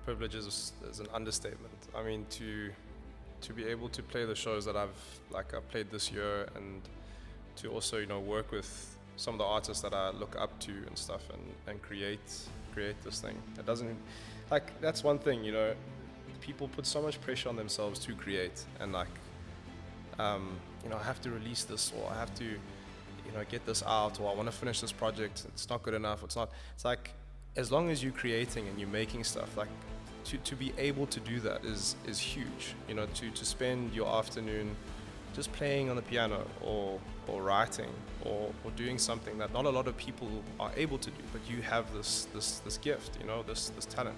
privilege is an understatement. I mean, to be able to play the shows that I've played this year, and to also work with some of the artists that I look up to and stuff, and create this thing. It doesn't, that's one thing, people put so much pressure on themselves to create, and I have to release this, or I have to get this out, or I want to finish this project. It's not good enough. It's like, as long as you're creating and you're making stuff, to be able to do that is huge. To spend your afternoon just playing on the piano, or writing, or doing something that not a lot of people are able to do, but you have this gift, this talent,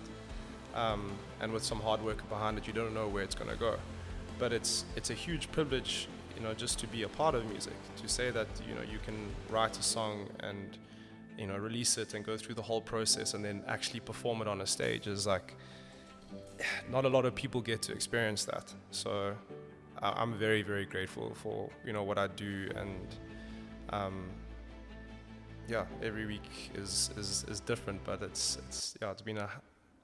and with some hard work behind it, you don't know where it's going to go. But it's a huge privilege, just to be a part of music, to say that you can write a song and release it and go through the whole process and then actually perform it on a stage is not a lot of people get to experience that. So I'm very, very grateful for what I do, and every week is different, but it's been a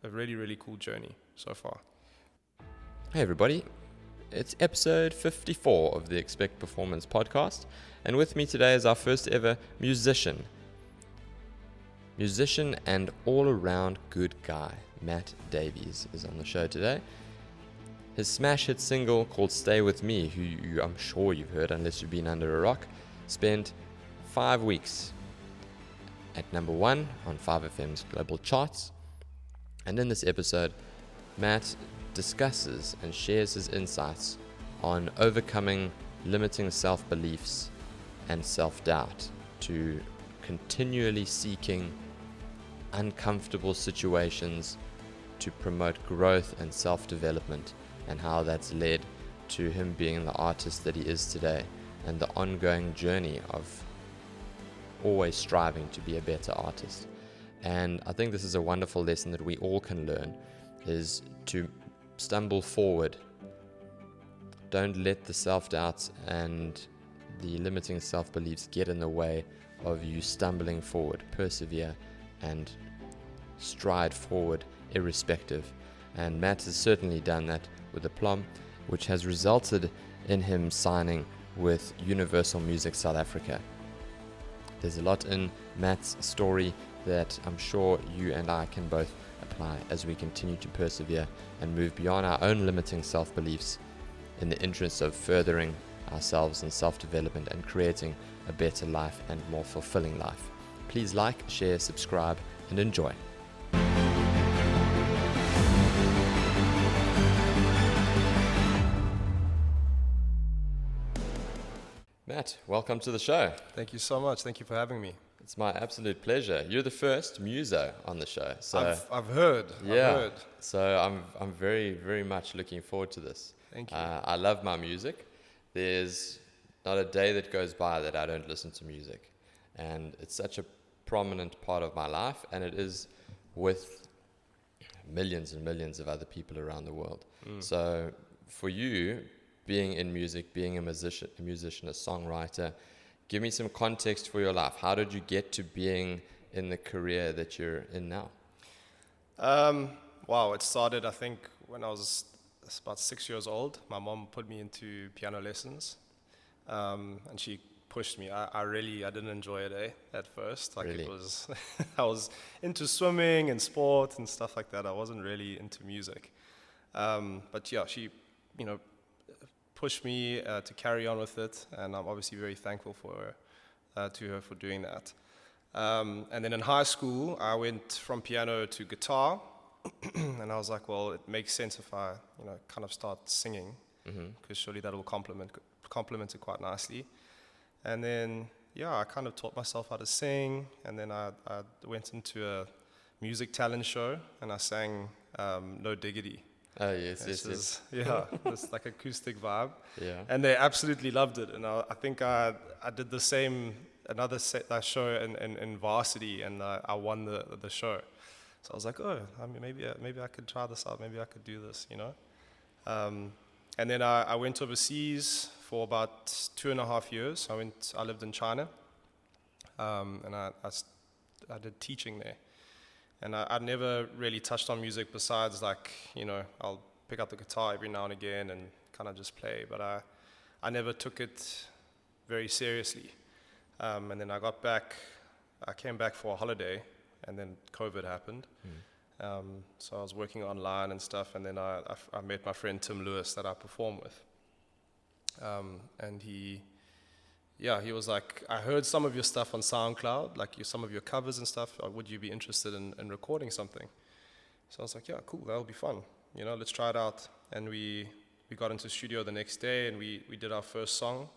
really, really cool journey so far. Hey everybody, it's episode 54 of the Expect Performance podcast, and with me today is our first ever musician and all-around good guy, Matt Davies, is on the show today. His smash hit single called Stay With Me, who I'm sure you've heard unless you've been under a rock, spent 5 weeks at number 1 on 5FM's global charts. And in this episode, Matt discusses and shares his insights on overcoming limiting self-beliefs and self-doubt, to continually seeking uncomfortable situations to promote growth and self-development, and how that's led to him being the artist that he is today, and the ongoing journey of always striving to be a better artist. And I think this is a wonderful lesson that we all can learn, is to stumble forward. Don't let the self-doubts and the limiting self-beliefs get in the way of you stumbling forward. Persevere and stride forward irrespective. And Matt has certainly done that with aplomb, which has resulted in him signing with Universal Music South Africa. There's a lot in Matt's story that I'm sure you and I can both apply as we continue to persevere and move beyond our own limiting self-beliefs in the interest of furthering ourselves in self-development and creating a better life and more fulfilling life. Please like, share, subscribe, and enjoy. Matt, welcome to the show. Thank you so much. Thank you for having me. It's my absolute pleasure. You're the first muso on the show. So I've heard. Yeah. I've heard. So I'm very, very much looking forward to this. Thank you. I love my music. There's not a day that goes by that I don't listen to music. And it's such a prominent part of my life, and it is with millions and millions of other people around the world. So for you, being in music, being a musician, a songwriter, give me some context for your life. How did you get to being in the career that you're in now? Wow, it started, I think, when I was about 6 years old. My mom put me into piano lessons, and she pushed me. I didn't enjoy it at first. Really? It was, I was into swimming and sport and stuff like that. I wasn't really into music. But yeah, she, pushed me to carry on with it, and I'm obviously very thankful to her for doing that. And then in high school, I went from piano to guitar, and I was like, well, it makes sense if I, kind of start singing, because surely that will complement it quite nicely. And then, I kind of taught myself how to sing, and then I went into a music talent show, and I sang No Diggity. Oh, yes. Yeah, this like acoustic vibe. Yeah. And they absolutely loved it. And I think I did the same, another show in varsity, and I won the show. So I was like, maybe I could try this out. Maybe I could do this, And then I went overseas for about 2.5 years. I lived in China, and I did teaching there. And I never really touched on music besides like, I'll pick up the guitar every now and again and kind of just play. But I never took it very seriously. And then I came back for a holiday, and then COVID happened. So I was working online and stuff, and then I met my friend Tim Lewis that I perform with. And he was like, I heard some of your stuff on SoundCloud, like some of your covers and stuff. Would you be interested in recording something? So I was like, yeah, cool, that'll be fun. Let's try it out. And we got into the studio the next day, and we did our first song,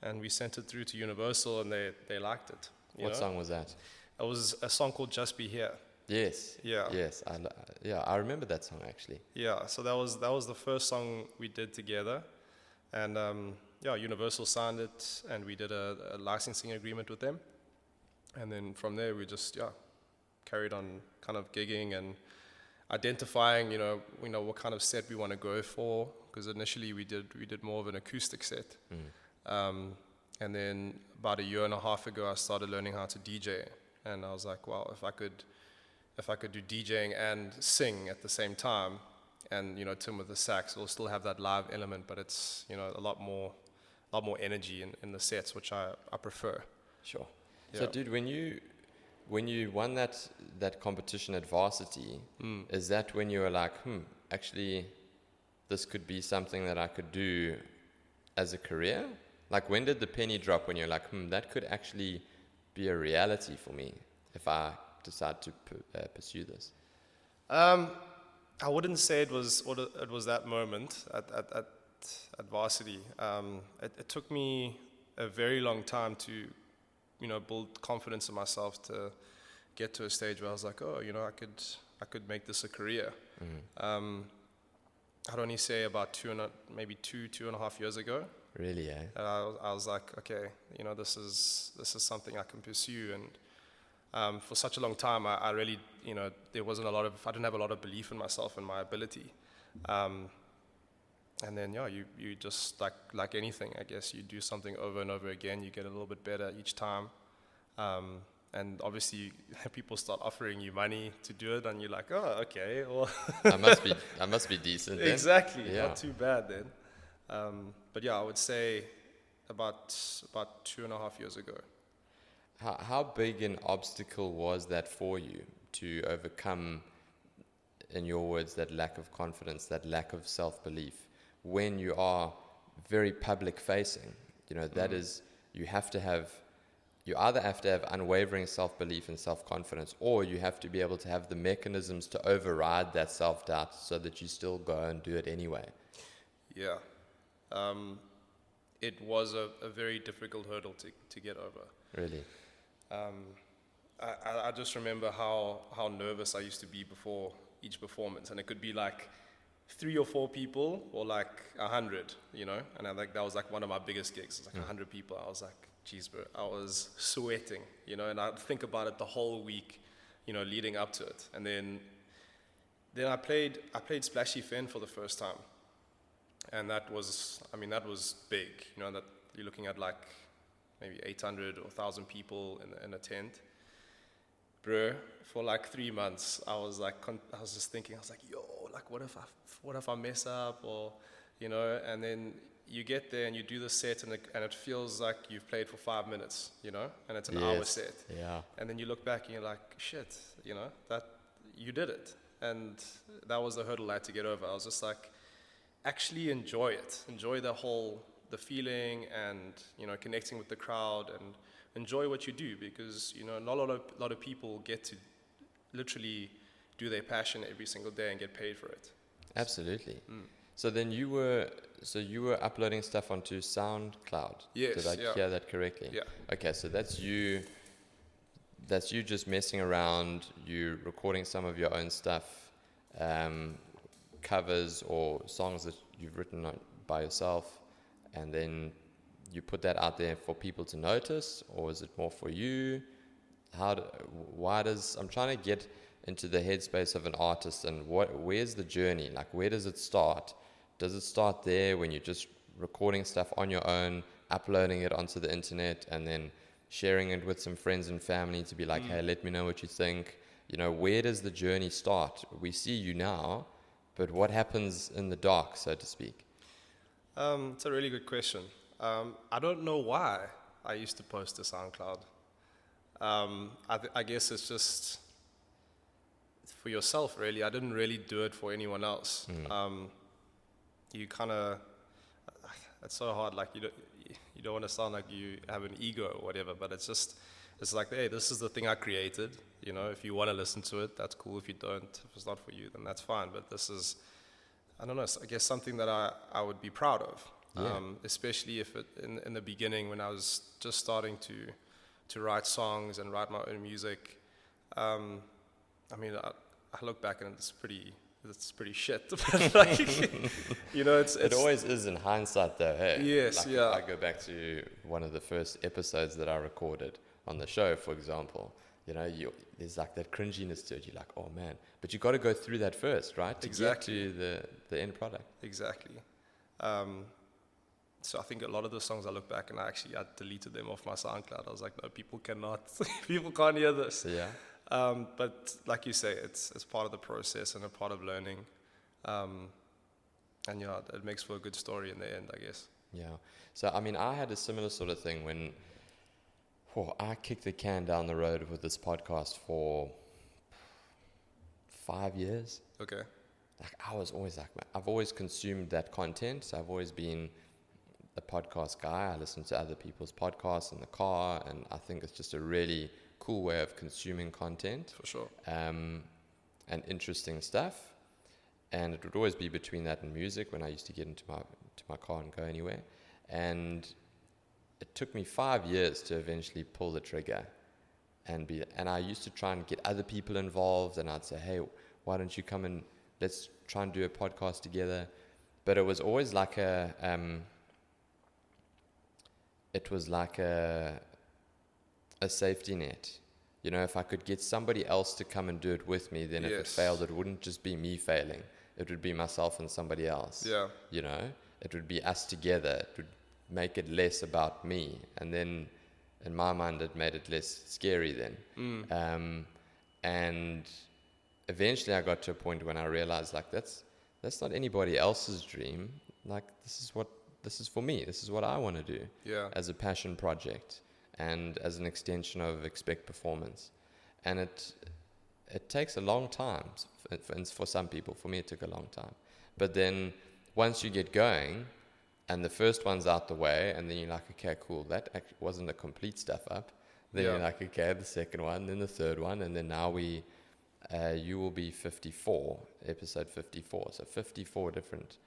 and we sent it through to Universal, and they liked it. What song was that? It was a song called Just Be Here. Yes. Yeah. Yes. I remember that song actually. Yeah. So that was the first song we did together, and Universal signed it, and we did a licensing agreement with them, and then from there we just carried on kind of gigging and identifying what kind of set we want to go for, because initially we did more of an acoustic set. And then about a year and a half ago I started learning how to DJ, and I was like, wow, if I could do DJing and sing at the same time, and Tim with the sax, we'll still have that live element, but it's a lot more energy in the sets, which I prefer. Sure. Yeah. So dude, when you won that competition at varsity, is that when you were like, actually this could be something that I could do as a career? Like, when did the penny drop when you're like, that could actually be a reality for me if I decide to pursue this? I wouldn't say it was that moment at varsity. It took me a very long time to build confidence in myself to get to a stage where I was like, I could make this a career. I'd only say about two and a half years ago. Really, eh? I was like, okay, this is something I can pursue. And for such a long time, I really, I didn't have a lot of belief in myself and my ability. And then, you just, like anything, I guess, you do something over and over again, you get a little bit better each time. And obviously, people start offering you money to do it, and you're like, oh, okay. Well, I must be decent then. Exactly, Yeah. Not too bad then. But I would say about 2.5 years ago. How big an obstacle was that for you to overcome, in your words, that lack of confidence, that lack of self-belief, when you are very public facing? That is, you either have to have unwavering self-belief and self-confidence, or you have to be able to have the mechanisms to override that self-doubt so that you still go and do it anyway. Yeah. It was a very difficult hurdle to get over. Really? I just remember how nervous I used to be before each performance, and it could be like 3 or 4 people or like 100, and that was like one of my biggest gigs. It was like 100 people. I was like, geez, bro, I was sweating, and I'd think about it the whole week, leading up to it. And then I played Splashy Fen for the first time, and that was big, that you're looking at like maybe 800 or 1,000 people in a tent. Bro, for like 3 months, I was just thinking, yo, like what if I mess up, or, and then you get there and you do the set, and it feels like you've played for 5 minutes, and it's an hour set. Yeah. And then you look back and you're like, shit, that you did it. And that was the hurdle I had to get over. I was just like, actually enjoy it. Enjoy the feeling, and, connecting with the crowd, and enjoy what you do, because, not a lot of people get to literally do their passion every single day and get paid for it. Absolutely. So then you were uploading stuff onto SoundCloud. Yes. Did I hear that correctly? Yeah. Okay, so that's you just messing around, you recording some of your own stuff, covers or songs that you've written by yourself, and then you put that out there for people to notice, or is it more for you? I'm trying to get into the headspace of an artist, and where's the journey? Like, where does it start? Does it start there when you're just recording stuff on your own, uploading it onto the internet, and then sharing it with some friends and family to be like, hey, let me know what you think? You know, where does the journey start? We see you now, but what happens in the dark, so to speak? It's a really good question. I don't know why I used to post to SoundCloud. I guess it's just for yourself, really. I didn't really do it for anyone else. You kind of, it's so hard. Like you don't want to sound like you have an ego or whatever, but it's like, hey, this is the thing I created. You know, if you want to listen to it, that's cool. If you don't, if it's not for you, then that's fine. But this is, I don't know, I guess something that I would be proud of. Yeah. Especially if it in the beginning when I was just starting to write songs and write my own music. I mean, I look back and it's pretty shit. But like, you know, it's It always is in hindsight, though. Hey, yes, like yeah. If I go back to one of the first episodes that I recorded on the show, for example, you know, there's like that cringiness to it. You're like, oh man, but you got to go through that first, right? To Exactly. get to the end product. Exactly. So I think a lot of the songs I look back and I deleted them off my SoundCloud. I was like, no, people can't hear this. Yeah. But like you say, it's part of the process and a part of learning. And yeah, it makes for a good story in the end, I guess. Yeah. So, I mean, I had a similar sort of thing when I kicked the can down the road with this podcast for 5 years. Okay. Like, I was always like, I've always consumed that content. So I've always been a podcast guy. I listen to other people's podcasts in the car, and I think it's just a really cool way of consuming content. For sure. And interesting stuff. And it would always be between that and music when I used to get into my car and go anywhere. And it took me 5 years to eventually pull the trigger and I used to try and get other people involved, and I'd say, hey, why don't you come and let's try and do a podcast together. But it was always like a safety net. You know, if I could get somebody else to come and do it with me, then if it failed, it wouldn't just be me failing. It would be myself and somebody else. Yeah. You know, it would be us together. It would make it less about me. And then in my mind, it made it less scary then. And eventually I got to a point when I realized, like, that's not anybody else's dream. Like, this is for me. This is what I want to do as a passion project and as an extension of Expect Performance. And it takes a long time for some people. For me, it took a long time. But then once you get going and the first one's out the way, and then you're like, okay, cool, that wasn't a complete stuff up. Then you're like, okay, the second one, then the third one, and then now you will be 54, episode 54. So 54 different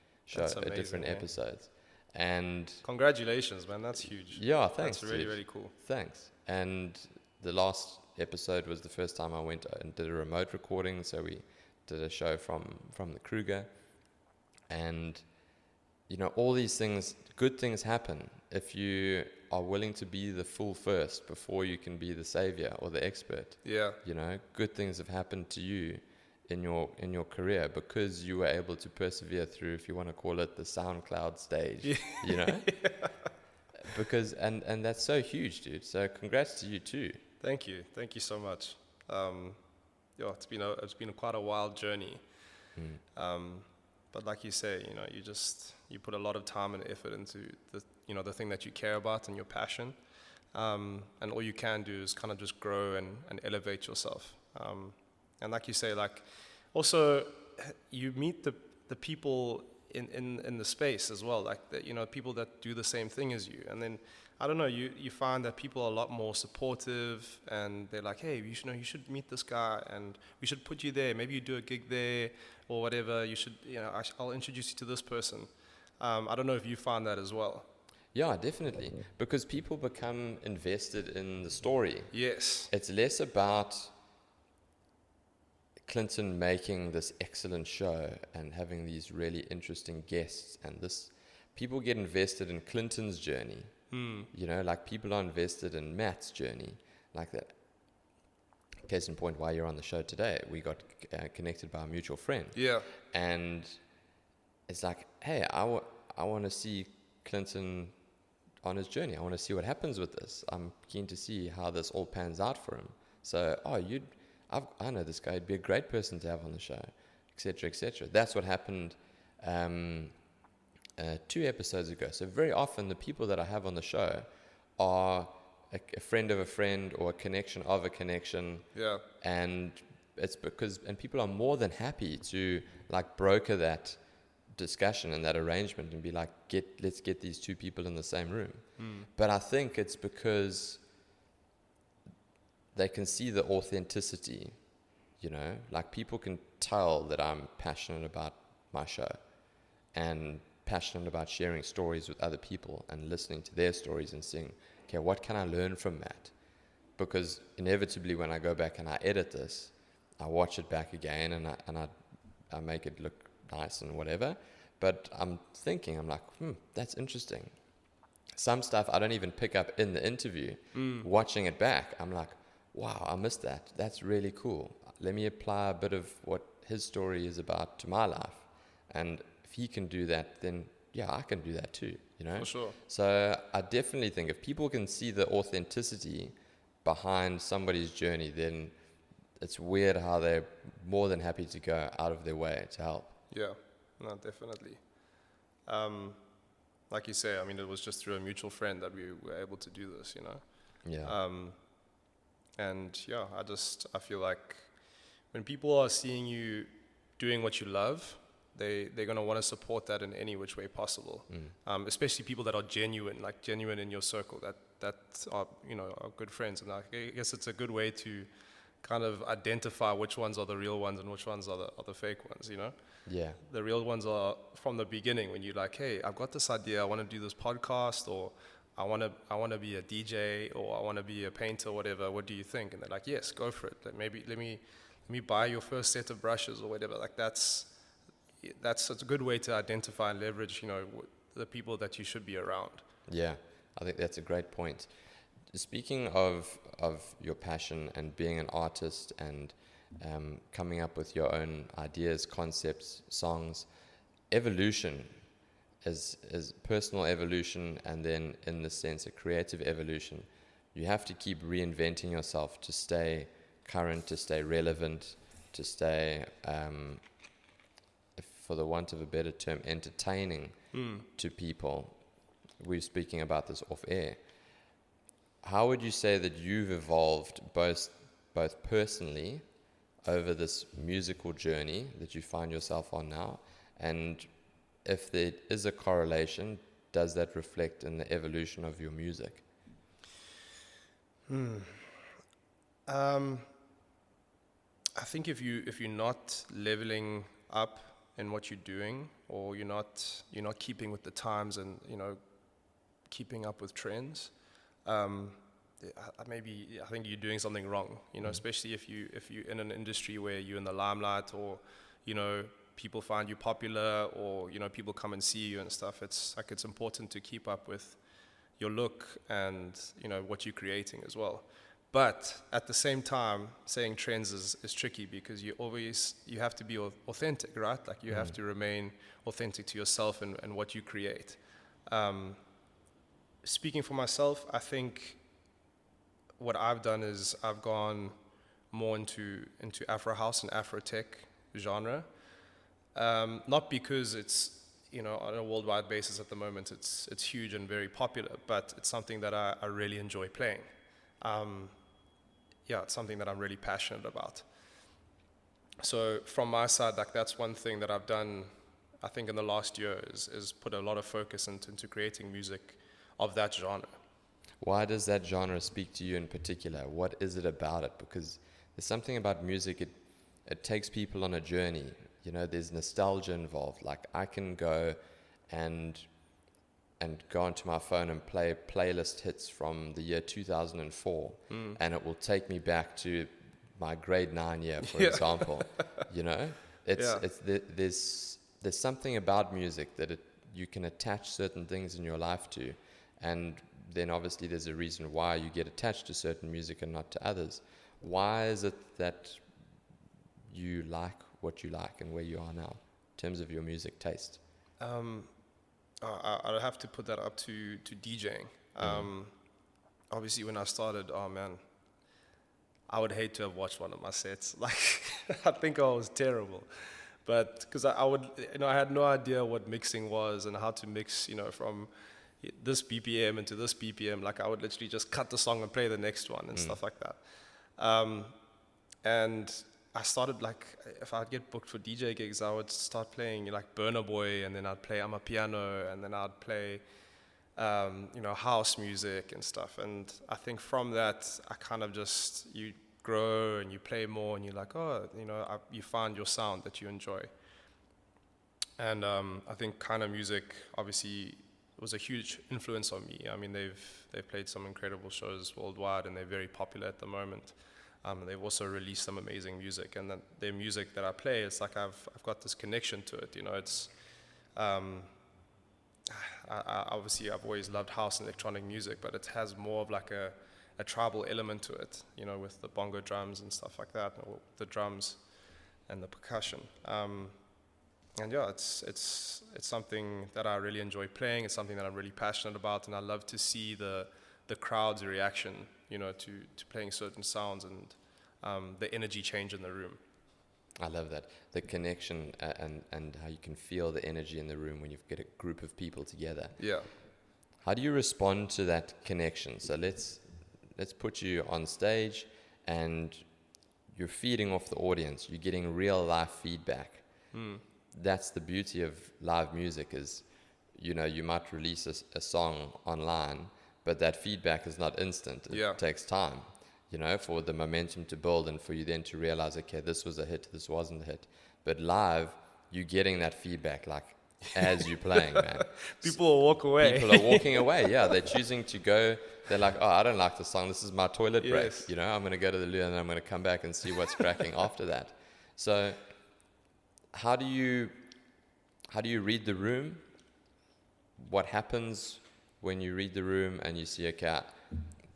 episodes. And congratulations, man, that's huge. Yeah, thanks. That's really, really cool. Thanks. And the last episode was the first time I went and did a remote recording. So we did a show from the Kruger. And, you know, all these things, good things happen if you are willing to be the fool first before you can be the savior or the expert. Yeah. You know, good things have happened to you in your career because you were able to persevere through, if you want to call it, the SoundCloud stage. You know? Because and that's so huge, dude. So congrats to you too. Thank you so much. It's been quite a wild journey. But like you say, you know, you put a lot of time and effort into the thing that you care about and your passion, and all you can do is kind of just grow and elevate yourself. And like you say, like, also you meet the people in the space as well, like people that do the same thing as you. And then, I don't know, you find that people are a lot more supportive, and they're like, hey, you should meet this guy, and we should put you there. Maybe you do a gig there or whatever. You should, I'll introduce you to this person. I don't know if you find that as well. Yeah, definitely. Because people become invested in the story. Yes. It's less about Clinton making this excellent show and having these really interesting guests, and people get invested in Clinton's journey. You know, like, people are invested in Matt's journey, like that. Case in point, why you're on the show today, we got connected by a mutual friend. Yeah. And it's like, hey, I want to see Clinton on his journey. I want to see what happens with this. I'm keen to see how this all pans out for him. So, I know this guy, he'd be a great person to have on the show, etc., etc. That's what happened 2 episodes ago. So very often the people that I have on the show are a friend of a friend or a connection of a connection. Yeah. And it's because, and people are more than happy to like broker that discussion and that arrangement and be like, let's get these 2 people in the same room. But I think it's because they can see the authenticity, you know, like people can tell that I'm passionate about my show and passionate about sharing stories with other people and listening to their stories and seeing, okay, what can I learn from Matt? Because inevitably when I go back and I edit this, I watch it back again and I make it look nice and whatever. But I'm like, that's interesting. Some stuff I don't even pick up in the interview. Watching it back, I'm like, wow, I missed that. That's really cool. Let me apply a bit of what his story is about to my life. And if he can do that, then yeah, I can do that too, you know? For sure. So I definitely think if people can see the authenticity behind somebody's journey, then it's weird how they're more than happy to go out of their way to help. Yeah, no, definitely. Like you say, I mean, it was just through a mutual friend that we were able to do this, you know? Yeah. And yeah, I feel like when people are seeing you doing what you love, they're going to want to support that in any which way possible. Especially people that are genuine in your circle, that are, you know, are good friends. And I guess it's a good way to kind of identify which ones are the real ones and which ones are the fake ones, you know? Yeah. The real ones are from the beginning when you're like, hey, I've got this idea, I want to do this podcast, or I want to be a DJ, or I want to be a painter, or whatever. What do you think? And they're like, yes, go for it. Like, maybe let me buy your first set of brushes or whatever. Like that's a good way to identify and leverage, you know, the people that you should be around. Yeah, I think that's a great point. Speaking of your passion and being an artist and coming up with your own ideas, concepts, songs, evolution is personal evolution, and then in the sense a creative evolution. You have to keep reinventing yourself to stay current, to stay relevant, to stay, for the want of a better term, entertaining to people. We were speaking about this off air. How would you say that you've evolved both personally over this musical journey that you find yourself on now, and if there is a correlation, does that reflect in the evolution of your music? I think if you're not leveling up in what you're doing, or you're not keeping with the times and, you know, keeping up with trends, I think you're doing something wrong, you know, especially if you're in an industry where you're in the limelight, or, you know, people find you popular, or, you know, people come and see you and stuff. It's important to keep up with your look and, you know, what you're creating as well. But at the same time, saying trends is tricky, because you have to be authentic, right? Like you have to remain authentic to yourself and what you create. Speaking for myself, I think what I've done is I've gone more into Afro house and Afro tech genre. Not because it's, you know, on a worldwide basis at the moment it's huge and very popular, but it's something that I really enjoy playing. It's something that I'm really passionate about. So from my side, like, that's one thing that I've done, I think, in the last year is put a lot of focus into creating music of that genre. Why does that genre speak to you in particular? What is it about it? Because there's something about music, it takes people on a journey. You know, there's nostalgia involved. Like, I can go and go onto my phone and play playlist hits from the year 2004, and it will take me back to my grade 9 year, for example. You know, there's something about music that you can attach certain things in your life to, and then obviously there's a reason why you get attached to certain music and not to others. Why is it that you like what you like and where you are now in terms of your music taste? I'll have to put that up to DJing. Obviously, when I started, I would hate to have watched one of my sets. Like, I think I was terrible. But because I would, I had no idea what mixing was and how to mix, from this BPM into this BPM. Like, I would literally just cut the song and play the next one and stuff like that. And I started, like, if I'd get booked for DJ gigs, I would start playing like Burna Boy, and then I'd play Amapiano, and then I'd play, house music and stuff. And I think from that, I kind of just, you grow and you play more, and you're like, you find your sound that you enjoy. And I think kind of music obviously was a huge influence on me. I mean, they've played some incredible shows worldwide, and they're very popular at the moment. They've also released some amazing music, and their music that I play, it's like I've got this connection to it. It's obviously I've always loved house and electronic music, but it has more of like a tribal element to it, with the bongo drums and stuff like that, or the drums and the percussion. And yeah, it's something that I really enjoy playing. It's something that I'm really passionate about, and I love to see the crowd's reaction, to playing certain sounds, and the energy change in the room. I love that. The connection and how you can feel the energy in the room when you've got a group of people together. Yeah. How do you respond to that connection? So let's put you on stage and you're feeding off the audience. You're getting real life feedback. That's the beauty of live music is, you might release a song online, but that feedback is not instant. It takes time, for the momentum to build and for you then to realize, okay, this was a hit, this wasn't a hit. But live, you're getting that feedback like as you're playing, man. People will walk away. People are walking away, yeah. They're choosing to go. They're like, oh, I don't like the song. This is my toilet break. I'm going to go to the loo and I'm going to come back and see what's cracking after that. So how do you read the room? What happens when you read the room and you see, okay,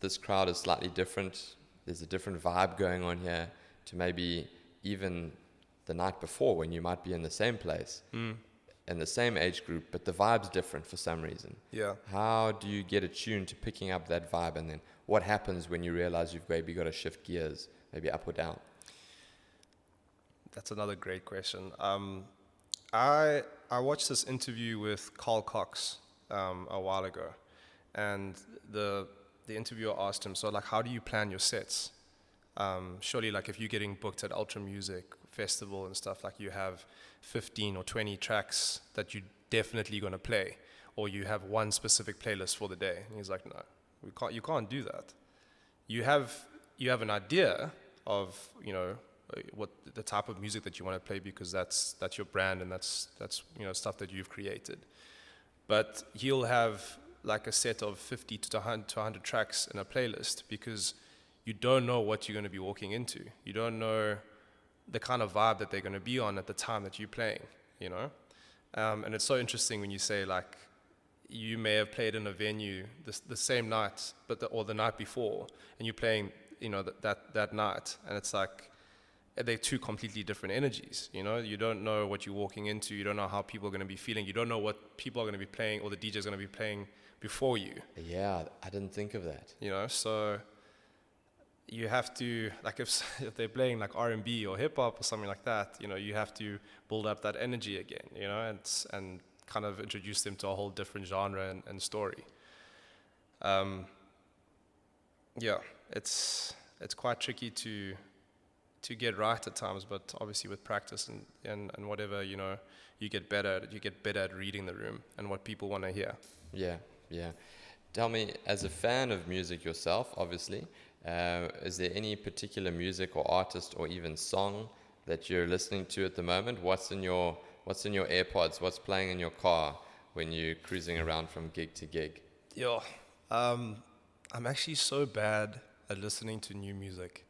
this crowd is slightly different. There's a different vibe going on here to maybe even the night before when you might be in the same place, in the same age group, but the vibe's different for some reason. Yeah. How do you get attuned to picking up that vibe, and then what happens when you realize you've maybe got to shift gears, maybe up or down? That's another great question. I watched this interview with Carl Cox a while ago, and the interviewer asked him, so like, how do you plan your sets? Surely, like, if you're getting booked at Ultra Music Festival and stuff, like, you have 15 or 20 tracks that you're definitely going to play, or you have one specific playlist for the day. And he's like, no, you can't do that. You have an idea of, what the type of music that you want to play, because that's your brand, and that's stuff that you've created. But he'll have like a set of 50 to 100 tracks in a playlist, because you don't know what you're going to be walking into. You don't know the kind of vibe that they're going to be on at the time that you're playing, and it's so interesting when you say, like, you may have played in a venue the same night, or the night before, and you're playing, that night, and it's like, they're two completely different energies. You don't know what you're walking into. You don't know how people are going to be feeling. You don't know what people are going to be playing, or the DJ is going to be playing before you. Yeah, I didn't think of that. So you have to, like, if they're playing like R&B or hip hop or something like that, you have to build up that energy again, and kind of introduce them to a whole different genre and story. It's quite tricky to get right at times, but obviously with practice and whatever, you get better at reading the room and what people want to hear. Yeah. Tell me, as a fan of music yourself, obviously, is there any particular music or artist or even song that you're listening to at the moment? What's in your AirPods? What's playing in your car when you're cruising around from gig to gig? I'm actually so bad at listening to new music.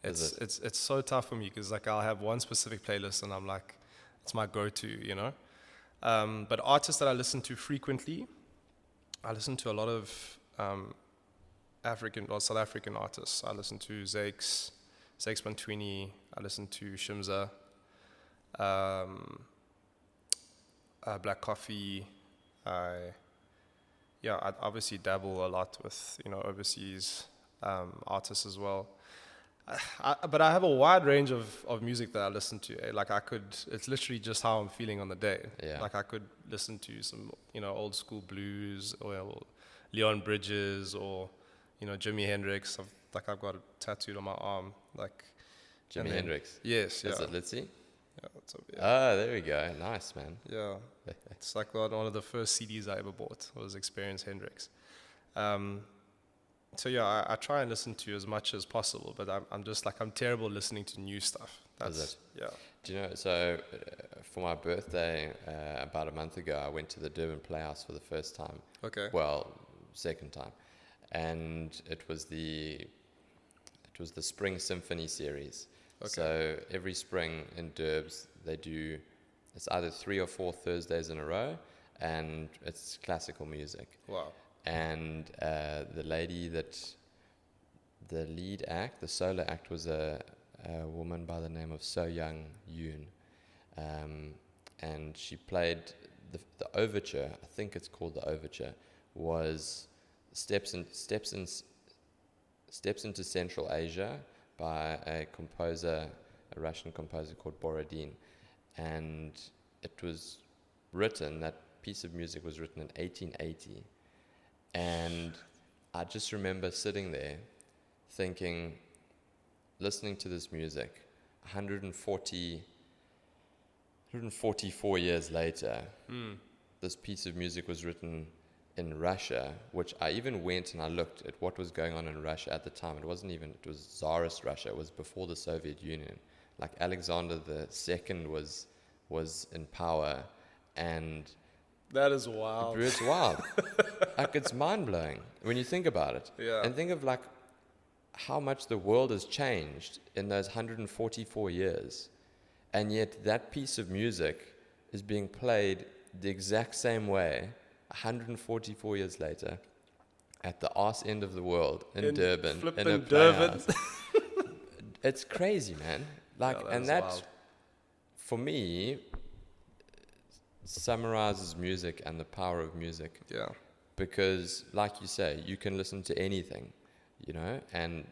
It's so tough for me, because like, I'll have one specific playlist and I'm like, it's my go-to, But artists that I listen to frequently, I listen to a lot of South African artists. I listen to Zakes Bantwini. I listen to Shimza, Black Coffee. I obviously dabble a lot with overseas artists as well. But I have a wide range of music that I listen to. Like it's literally just how I'm feeling on the day. Yeah. Like I could listen to some, old school blues or Leon Bridges or, Jimi Hendrix. I've got it tattooed on my arm. Like Jimi Hendrix. Yes, yeah. Let's see. Yeah, yeah. Ah, there we go. Nice, man. Yeah. It's like one of the first CDs I ever bought was Experience Hendrix. So yeah, I try and listen to as much as possible, but I'm terrible listening to new stuff. Yeah. Do you know, so for my birthday about a month ago, I went to the Durban Playhouse for the first time. Okay. Well, second time. And it was the Spring Symphony series. Okay. So every spring in Durbs, it's either 3 or 4 Thursdays in a row, and it's classical music. Wow. And the lead act, the solo act, was a woman by the name of So Young Yoon. And she played the overture, I think it's called the overture, was Steps into Central Asia by a Russian composer called Borodin. And that piece of music was written in 1880. And I just remember sitting there thinking, listening to this music, 144 years later, this piece of music was written in Russia, which I even went and I looked at what was going on in Russia at the time. It was Tsarist Russia. It was before the Soviet Union. Like Alexander II was in power, and that is wild. It's wild. Like, it's mind-blowing when you think about it. Yeah. And think of like how much the world has changed in those 144 years. And yet that piece of music is being played the exact same way 144 years later at the arse end of the world in Durban. In a playhouse. It's crazy, man. Like, yeah, and that, for me, summarizes music and the power of music. Yeah. Because, like you say, you can listen to anything, and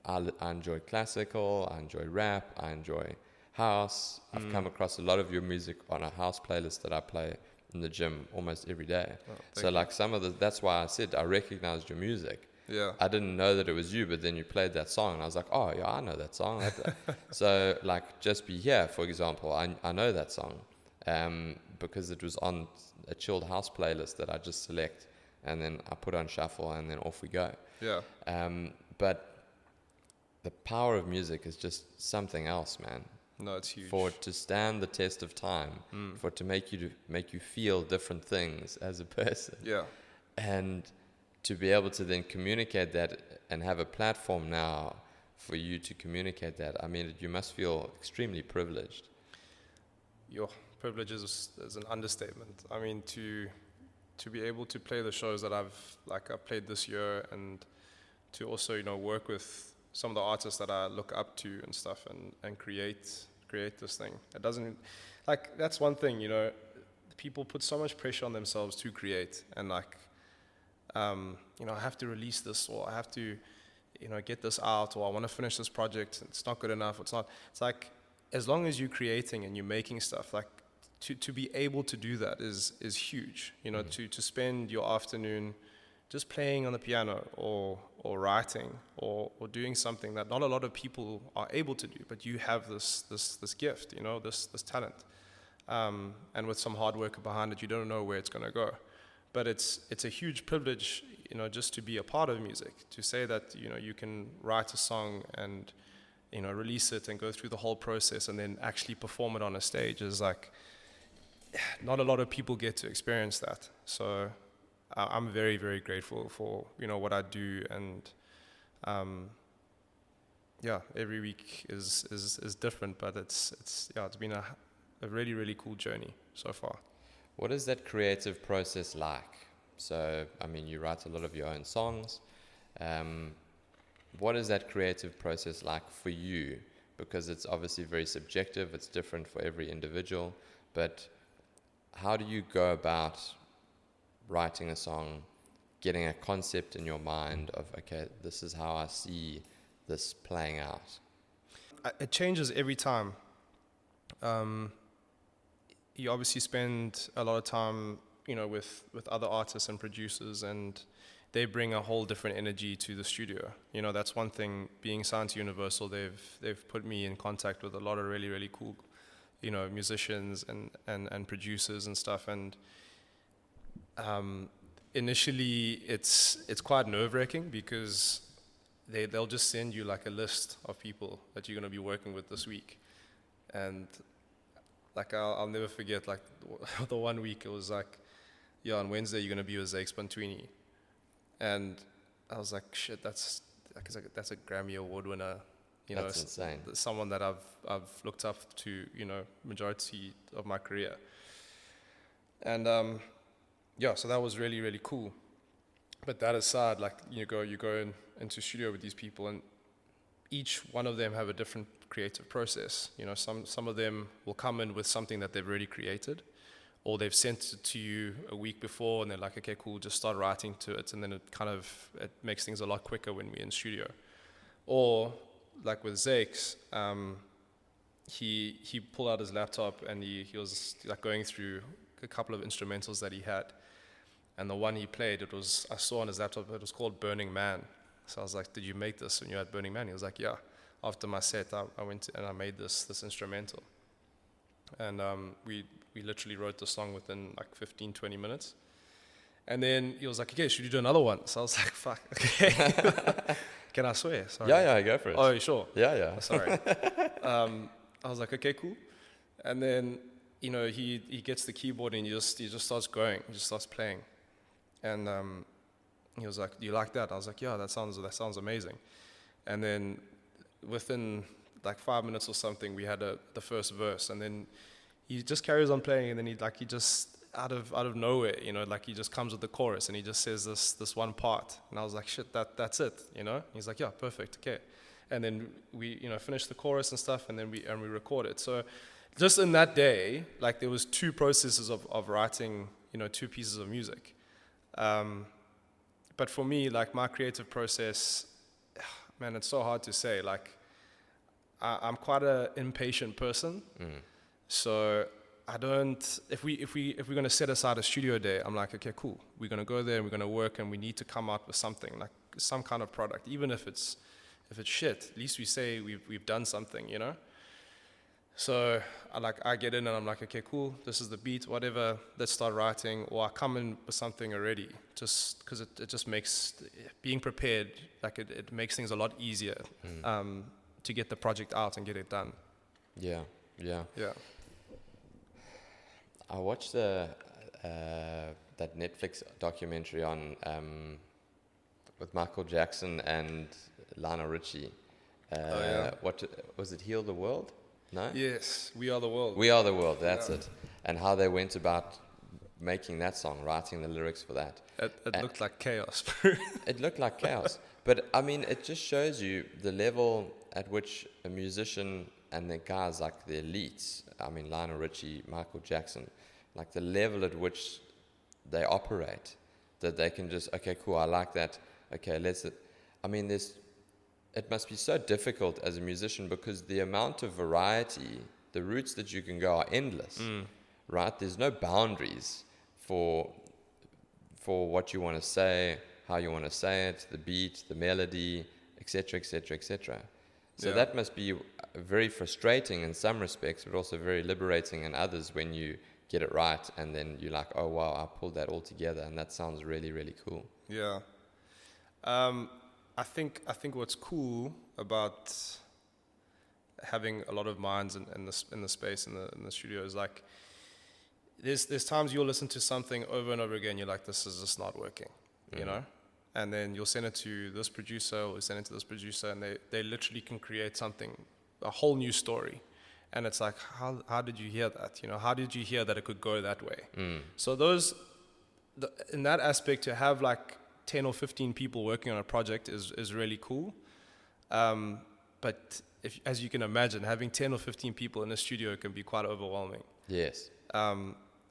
I enjoy classical, I enjoy rap, I enjoy house. I've come across a lot of your music on a house playlist that I play in the gym almost every day. So like that's why I said I recognized your music. Yeah. I didn't know that it was you, but then you played that song and I was like, oh yeah, I know that song. So like Just Be Here, for example, I know that song because it was on a chilled house playlist that I just select and then I put on shuffle and then off we go. Yeah. But the power of music is just something else, man. No, it's huge. For it to stand the test of time, for it to make you feel different things as a person. Yeah. And to be able to then communicate that and have a platform now for you to communicate that, I mean, you must feel extremely privileged. Your privilege is an understatement. I mean, to be able to play the shows that I've played this year, and to also work with some of the artists that I look up to and stuff, and create this thing. It doesn't, that's one thing, people put so much pressure on themselves to create, and I have to release this, or I have to, get this out, or I want to finish this project. It's not good enough. It's like, as long as you're creating and you're making stuff, to be able to do that is huge. To spend your afternoon just playing on the piano or writing or doing something that not a lot of people are able to do, but you have this gift, this talent, and with some hard work behind it, you don't know where it's going to go. But it's a huge privilege, just to be a part of music, to say that you can write a song and release it and go through the whole process and then actually perform it on a stage is like, not a lot of people get to experience that. So I'm very, very grateful for what I do, and every week is different, but it's been a really, really cool journey so far. What is that creative process like? So, I mean, you write a lot of your own songs. What is that creative process like for you? Because it's obviously very subjective, it's different for every individual, but how do you go about writing a song, getting a concept in your mind of, okay, this is how I see this playing out? It changes every time. You obviously spend a lot of time, with other artists and producers, and they bring a whole different energy to the studio. That's one thing. Being signed to Universal, they've put me in contact with a lot of really, really cool, musicians and producers and stuff. And initially, it's quite nerve-wracking because they'll just send you like a list of people that you're going to be working with this week, and like I'll never forget, like the one week it was like, yeah, on Wednesday you're gonna be with Zakes Bantwini, and I was like, shit, that's a Grammy Award winner, That's insane. Someone that I've looked up to, majority of my career, and so that was really, really cool. But that aside, like you go into studio with these people, and each one of them have a different creative process. Some of them will come in with something that they've already created, or they've sent it to you a week before, and they're like, okay, cool, just start writing to it, and then it makes things a lot quicker when we're in studio. Or like with Zakes, he pulled out his laptop and he was like going through a couple of instrumentals that he had, and the one he played, I saw on his laptop, it was called Burning Man. So I was like, did you make this when you had Burning Man? He was like, yeah. After my set, I went and I made this instrumental. And we literally wrote the song within like 15, 20 minutes. And then he was like, okay, should you do another one? So I was like, fuck, okay. Can I swear? Sorry. Yeah, go for it. Oh, you sure? Yeah. Oh, sorry. I was like, okay, cool. And then, he gets the keyboard and he just starts going. He just starts playing. And he was like, do you like that? I was like, yeah, that sounds amazing. And then within like 5 minutes or something, we had the first verse, and then he just carries on playing, and then he just out of nowhere, he just comes with the chorus, and he just says this one part, and I was like, shit, that's it, He's like, yeah, perfect, okay. And then we finish the chorus and stuff, and then we record it. So just in that day, like there was two processes of writing, two pieces of music. But for me, like my creative process, man, it's so hard to say. Like, I'm quite an impatient person, so I don't. If we're gonna set aside a studio day, I'm like, okay, cool. We're gonna go there and we're gonna work, and we need to come out with something, like some kind of product, even if it's shit. At least we say we've done something, So I get in and I'm like, okay, cool. This is the beat, whatever. Let's start writing. Or I come in with something already, just because it just makes being prepared, like it makes things a lot easier to get the project out and get it done. Yeah. I watched that Netflix documentary on with Michael Jackson and Lionel Richie. What was it? Heal the World? No? Yes, We Are the World. We Are the World, that's it. And how they went about making that song, writing the lyrics for that. It looked like chaos. It looked like chaos. But, I mean, it just shows you the level at which a musician and the guys like the elites, I mean, Lionel Richie, Michael Jackson, like the level at which they operate, that they can just, okay, cool, I like that. Okay, it must be so difficult as a musician because the amount of variety, the routes that you can go are endless, right? There's no boundaries for what you want to say, how you want to say it, the beat, the melody, etc., etc., etc. So that must be very frustrating in some respects, but also very liberating in others when you get it right and then you're like, oh wow, I pulled that all together and that sounds really, really cool. Yeah. I think what's cool about having a lot of minds in the space in the studio is like there's times you'll listen to something over and over again, you're like, this is just not working, and then you'll send it to this producer or send it to this producer, and they literally can create something, a whole new story, and it's like, how did you hear that? How did you hear that it could go that way? So in that aspect, to have like 10 or 15 people working on a project is really cool. But as you can imagine, having 10 or 15 people in a studio can be quite overwhelming. Yes.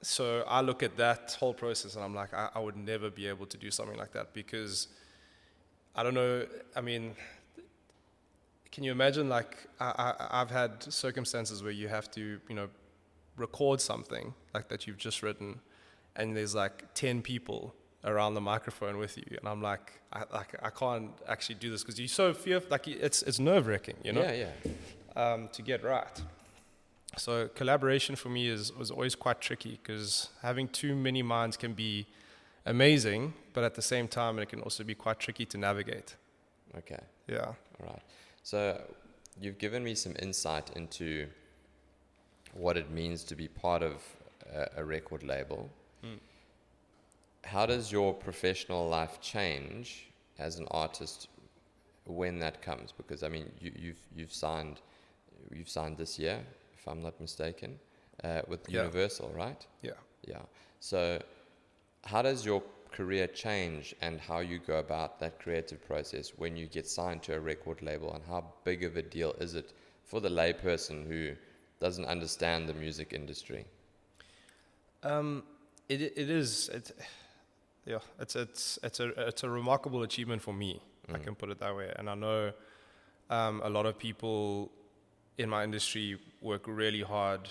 So I look at that whole process and I'm like, I would never be able to do something like that because I don't know. I mean, can you imagine, like, I've had circumstances where you have to, record something like that you've just written, and there's like 10 people around the microphone with you, and I'm like, I can't actually do this because you're so fearful. Like, it's nerve-wracking, to get right. So collaboration for me was always quite tricky, because having too many minds can be amazing, but at the same time it can also be quite tricky to navigate. Okay. Yeah. All right. So you've given me some insight into what it means to be part of a record label. How does your professional life change as an artist when that comes? Because I mean, you've signed this year, if I'm not mistaken, with Universal, right? Yeah. Yeah. So how does your career change, and how you go about that creative process when you get signed to a record label, and how big of a deal is it for the layperson who doesn't understand the music industry? It's a remarkable achievement for me. I can put it that way. And I know a lot of people in my industry work really hard,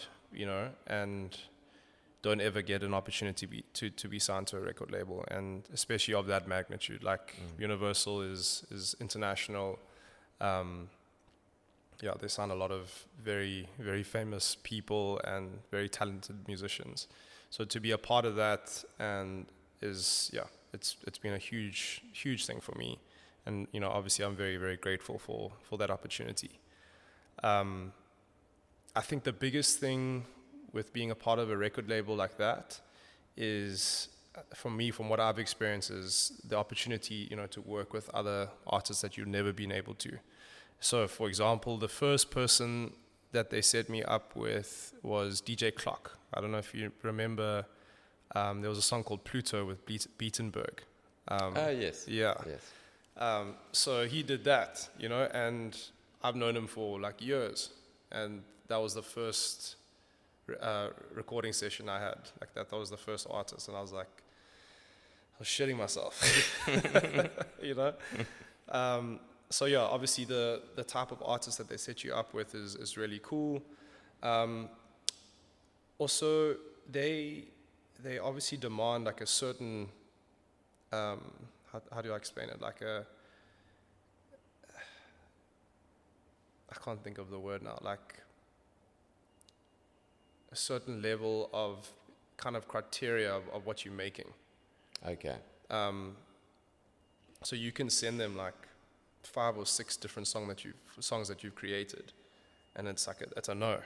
and don't ever get an opportunity to be signed to a record label, and especially of that magnitude. Like Universal is international. They sign a lot of very, very famous people and very talented musicians. So to be a part of that it's been a huge thing for me, and obviously I'm very, very grateful for that opportunity. I think the biggest thing with being a part of a record label like that is, for me, from what I've experienced, is the opportunity, to work with other artists that you've never been able to. So, for example, the first person that they set me up with was DJ Clock. I don't know if you remember, there was a song called Pluto with Beatenberg. Yes. Yeah. Yes. So he did that, and I've known him for like years. And that was the first recording session I had. Like that was the first artist. And I was shitting myself, So yeah, obviously the type of artist that they set you up with is really cool. Also, they obviously demand like a certain, how do I explain it? Like I can't think of the word now. Like a certain level of kind of criteria of what you're making. Okay. So you can send them like 5 or 6 different songs that you've created, and it's like it's a no,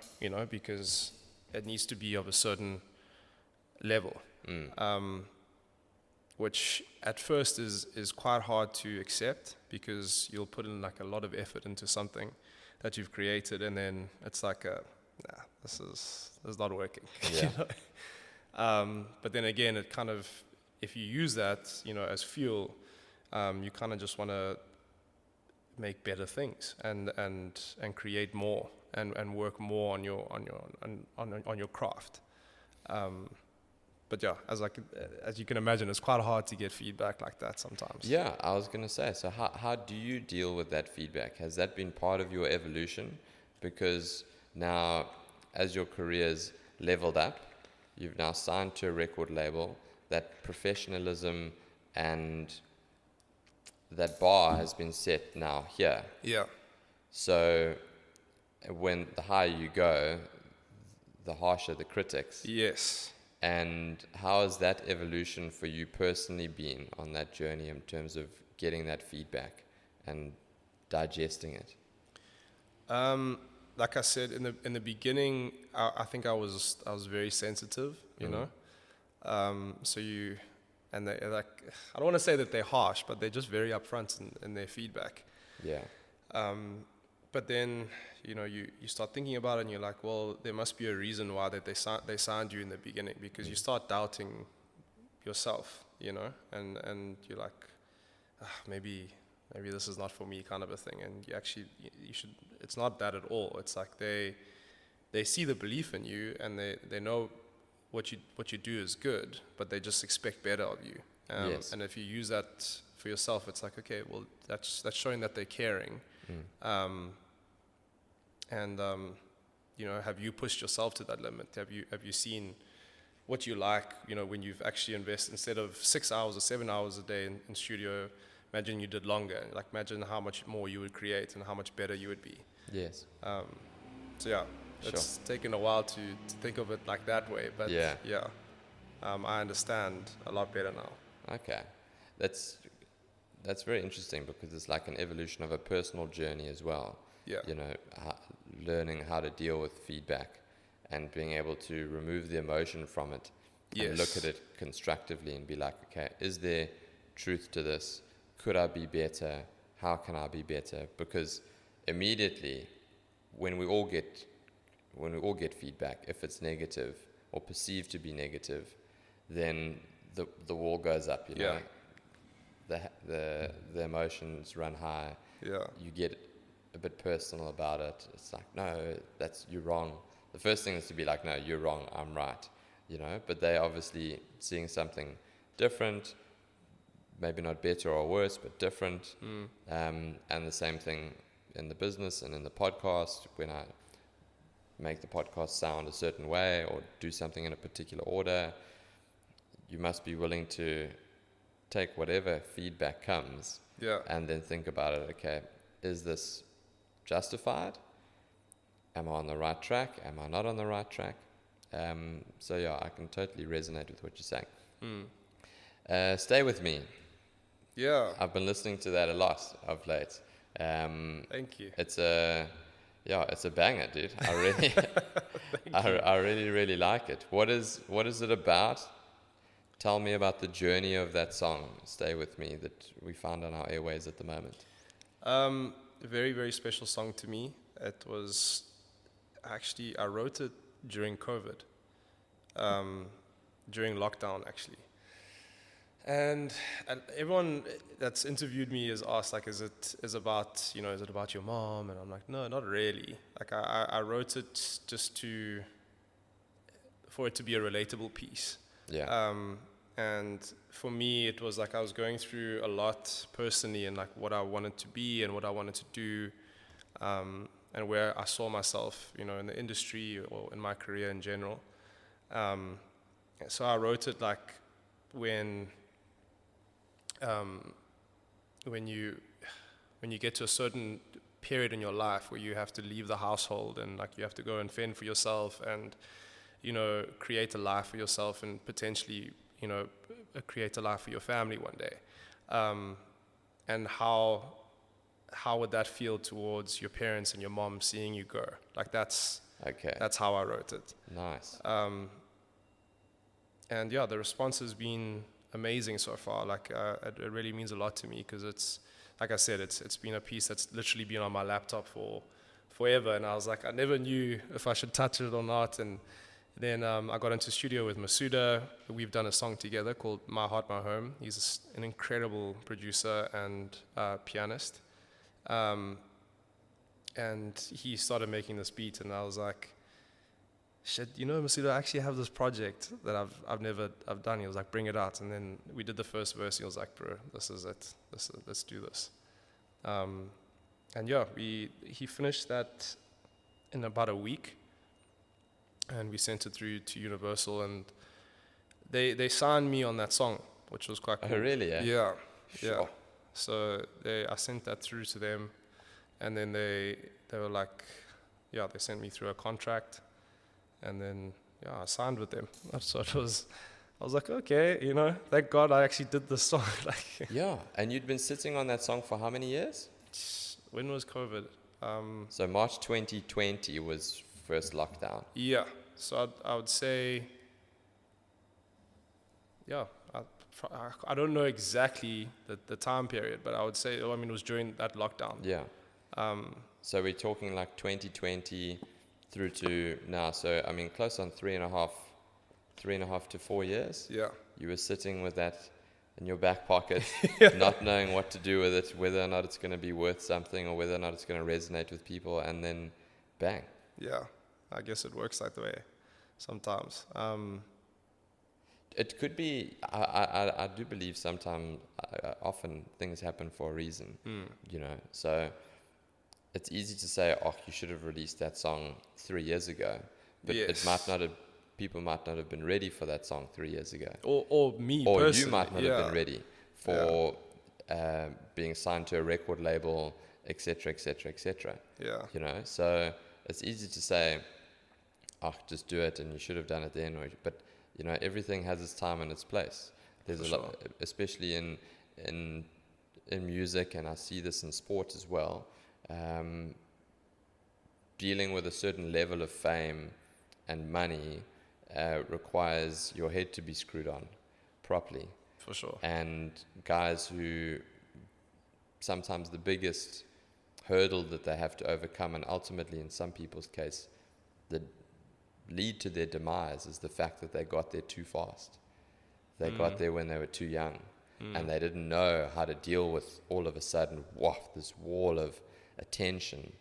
because it needs to be of a certain level, which at first is quite hard to accept, because you'll put in like a lot of effort into something that you've created, and then it's like this is not working. Yeah. But then again, it kind of, if you use that as fuel, you kind of just want to make better things and create more and work more on your craft. But yeah, as you can imagine, it's quite hard to get feedback like that sometimes. Yeah, I was going to say, so how do you deal with that feedback? Has that been part of your evolution? Because now, as your career's leveled up, you've now signed to a record label, that professionalism and that bar has been set now here. Yeah. So when the higher you go, the harsher the critics. Yes. And how has that evolution for you personally been on that journey in terms of getting that feedback and digesting it? Like I said in the beginning, I think I was very sensitive, So they like, I don't want to say that they're harsh, but they're just very upfront in their feedback. Yeah. But then, you start thinking about it, and you're like, well, there must be a reason why that they signed you in the beginning, because you start doubting yourself, and you're like, maybe this is not for me, kind of a thing. And you should. It's not that at all. It's like they see the belief in you, and they know what you do is good, but they just expect better of you. Yes. And if you use that for yourself, it's like, okay, well, that's showing that they're caring. And you know, have you pushed yourself to that limit? Have you seen what you like, you know, when you've actually invested, instead of 6 hours or 7 hours a day in studio, imagine you did longer. Like, imagine how much more you would create and how much better you would be. Yes. So yeah, it's taken a while to think of it like that way, but Yeah. I understand a lot better now. Okay. That's very interesting, because it's like an evolution of a personal journey as well. Yeah. You know, learning how to deal with feedback and being able to remove the emotion from it and look at it constructively and be like, okay, is there truth to this? Could I be better? How can I be better? Because immediately, when we all get feedback, if it's negative or perceived to be negative, then the wall goes up. You know, the emotions run high. Yeah. You get a bit personal about it. It's like, no, you're wrong. The first thing is to be like, no, you're wrong, I'm right, you know. But they're obviously seeing something different, maybe not better or worse, but different. And the same thing in the business and in the podcast. When I make the podcast sound a certain way or do something in a particular order, you must be willing to take whatever feedback comes and then think about it. Okay, is this justified? Am I on the right track? Am I not on the right track? So yeah, I can totally resonate with what you're saying. Stay With Me. Yeah. I've been listening to that a lot of late. Thank you. It's a banger, dude. I really, I really, really like it. What is it about? Tell me about the journey of that song, Stay With Me, that we found on our airways at the moment. A very, very special song to me. It was actually, I wrote it during COVID, during lockdown actually. And everyone that's interviewed me has asked, like, is it about your mom? And I'm like, no, not really. Like, I wrote it just for it to be a relatable piece. Yeah. And for me, it was like I was going through a lot personally, and like what I wanted to be and what I wanted to do, and where I saw myself, you know, in the industry or in my career in general. So I wrote it like when you get to a certain period in your life where you have to leave the household and like you have to go and fend for yourself and, you know, create a life for yourself and potentially, you know, create a life for your family one day. And how would that feel towards your parents and your mom seeing you go? Like that's how I wrote it. Nice. And yeah, the response has been amazing so far. Like it really means a lot to me because it's, like I said, it's been a piece that's literally been on my laptop for forever. And I was like, I never knew if I should touch it or not. And then I got into studio with Masuda. We've done a song together called My Heart, My Home. He's an incredible producer and pianist. And he started making this beat, and I was like, shit, you know, Masuda, I actually have this project that I've never done. He was like, bring it out. And then we did the first verse. He was like, bro, this is it. Let's do this. And yeah, he finished that in about a week. And we sent it through to Universal, and they signed me on that song, which was quite cool. Oh, really? Yeah. Sure. Yeah. So I sent that through to them, and then they were like, yeah, they sent me through a contract, and then I signed with them. So I was like, okay, you know, thank God I actually did this song. Like, yeah, and you'd been sitting on that song for how many years? When was COVID? So March 2020 was first lockdown. Yeah. So I would say, yeah, I don't know exactly the time period, but I would say, it was during that lockdown. Yeah. So we're talking like 2020 through to now. So, I mean, close on 3.5 to 4 years. Yeah. You were sitting with that in your back pocket, Yeah. not knowing what to do with it, whether or not it's going to be worth something or whether or not it's going to resonate with people, and then bang. Yeah. I guess it works that way sometimes. It could be, I do believe sometimes, often things happen for a reason, you know. So it's easy to say, oh, you should have released that song 3 years ago, but Yes. it might not have. People might not have been ready for that song 3 years ago, Or me or personally. you might not have been ready for being signed to a record label, etc., etc., etc. Yeah. You know, so it's easy to say, oh, just do it, and you should have done it then. But you know, everything has its time and its place. There's For a lot, especially in music, and I see this in sport as well. Dealing with a certain level of fame and money requires your head to be screwed on properly. For sure. And guys who sometimes the biggest hurdle that they have to overcome, and ultimately in some people's case, the lead to their demise, is the fact that they got there too fast. They got there when they were too young, and they didn't know how to deal with all of a sudden, this wall of attention,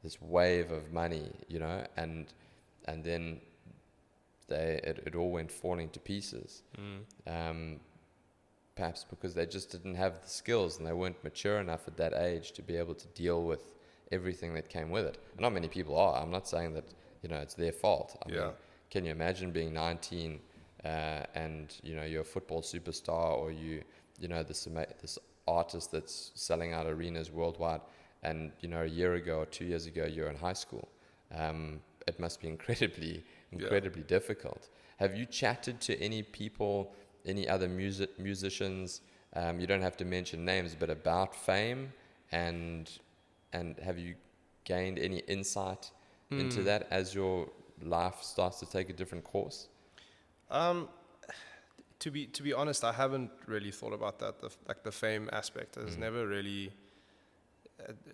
this wave of money, you know, and then it all went falling to pieces. Perhaps because they just didn't have the skills and they weren't mature enough at that age to be able to deal with everything that came with it. And not many people are. I'm not saying that, you know, it's their fault. I mean, can you imagine being 19 and, you know, you're a football superstar, or you know, this artist that's selling out arenas worldwide, and, you know, a year ago or 2 years ago you're in high school. It must be incredibly difficult. Have you chatted to any people, any other musicians, you don't have to mention names, but about fame, and have you gained any insight into that as your life starts to take a different course? To be honest, I haven't really thought about that. The fame aspect has never really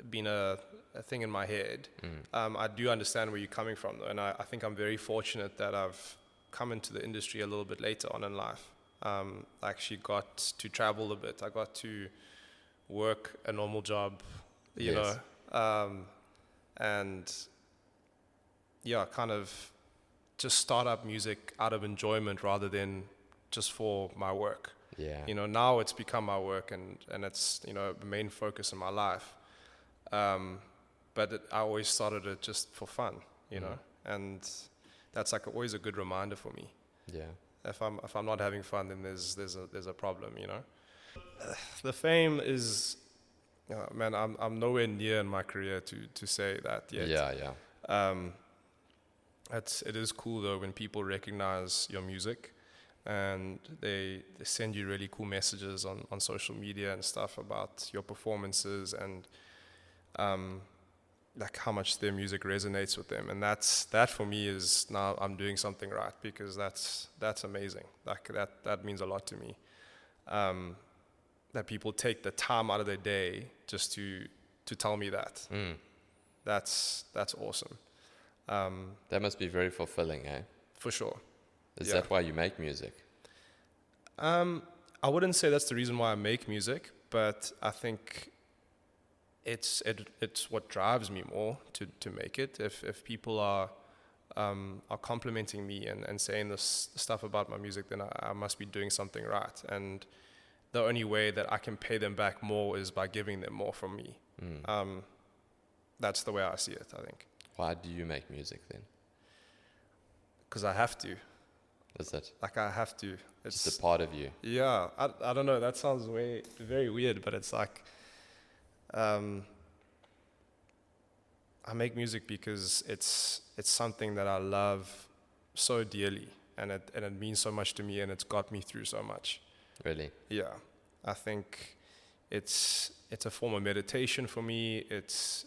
been a thing in my head. I do understand where you're coming from, though, and I think I'm very fortunate that I've come into the industry a little bit later on in life. I actually got to travel a bit. I got to work a normal job, you know, and kind of just start up music out of enjoyment rather than just for my work. You know, now it's become my work, and it's, you know, the main focus in my life. But I always started it just for fun, you know, and that's like always a good reminder for me. If I'm not having fun, then there's a problem, you know. The fame is, man, I'm nowhere near in my career to say that yet. It is cool though when people recognize your music, and they send you really cool messages on social media and stuff about your performances, and like how much their music resonates with them. And that for me is, now I'm doing something right, because that's amazing. Like that means a lot to me. That people take the time out of their day just to tell me that. That's awesome. That must be very fulfilling, eh? For sure. Is that why you make music? I wouldn't say that's the reason why I make music, but I think it's what drives me more to make it. If people are complimenting me and saying this stuff about my music, then I must be doing something right. And the only way that I can pay them back more is by giving them more from me. That's the way I see it, I think. Why do you make music then? Because I have to. Is it? Like, I have to. It's just a part of you. Yeah, I don't know. That sounds very weird, but it's like, I make music because it's something that I love so dearly, and it means so much to me, and it's got me through so much. Really? Yeah, I think it's a form of meditation for me. It's